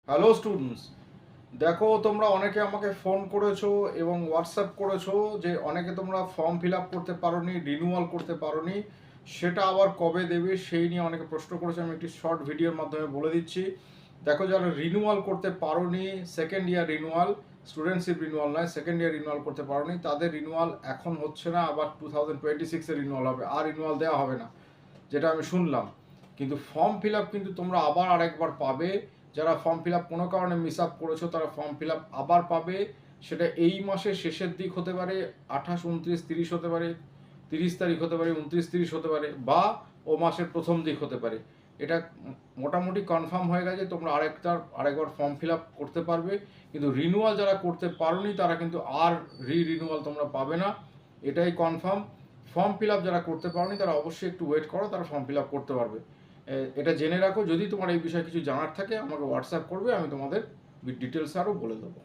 Hello students, দেখো তোমরা অনেকে আমাকে ফোন করেছো এবং হোয়াটসঅ্যাপ করেছো যে অনেকে তোমরা ফর্ম ফিল আপ করতে পারোনি, রিনিউয়াল করতে পারোনি, সেটা আবার কবে দেবে সেই নিয়ে অনেকে প্রশ্ন করেছে। আমি একটি শর্ট ভিডিওর মাধ্যমে বলে দিচ্ছি। দেখো, যারা রিনিউয়াল করতে পারোনি, second year renewal, studentship renewal নয়, সেকেন্ড ইয়ার রিনিউয়াল করতে পারোনি, তাদের রিনিউয়াল এখন হচ্ছে না, আবার 2026-এ রিনিউয়াল হবে, আর রিনিউয়াল দেওয়া হবে না, যেটা আমি শুনলাম। কিন্তু ফর্ম ফিল আপ কিন্তু তোমরা আবার আরেকবার পাবে। যারা ফর্ম ফিল আপ কোনো কারণে মিস আপ করেছো তারা ফর্ম ফিল আপ আবার পাবে। সেটা এই মাসের শেষের দিক হতে পারে, 28, 29, 30 হতে পারে, 30 তারিখ হতে পারে, 29, 30 হতে পারে, বা ও মাসের প্রথম দিক হতে পারে। এটা মোটামুটি কনফার্ম হয়ে গেছে, তোমরা আরেকবার ফর্ম ফিল আপ করতে পারবে। কিন্তু রিনিউয়াল যারা করতে পারোনি তারা কিন্তু আর রিনিউয়াল তোমরা পাবে না, এটাই কনফার্ম। ফর্ম ফিল আপ যারা করতে পারোনি তারা অবশ্যই একটু ওয়েট করো, তারা ফর্ম ফিল আপ করতে পারবে। এটা জেনে রাখো। যদি তোমার এই বিষয়ে কিছু জানার থাকে আমাকে হোয়াটসঅ্যাপ করবে, আমি তোমাদের ডিটেলস আরও বলে দেবো।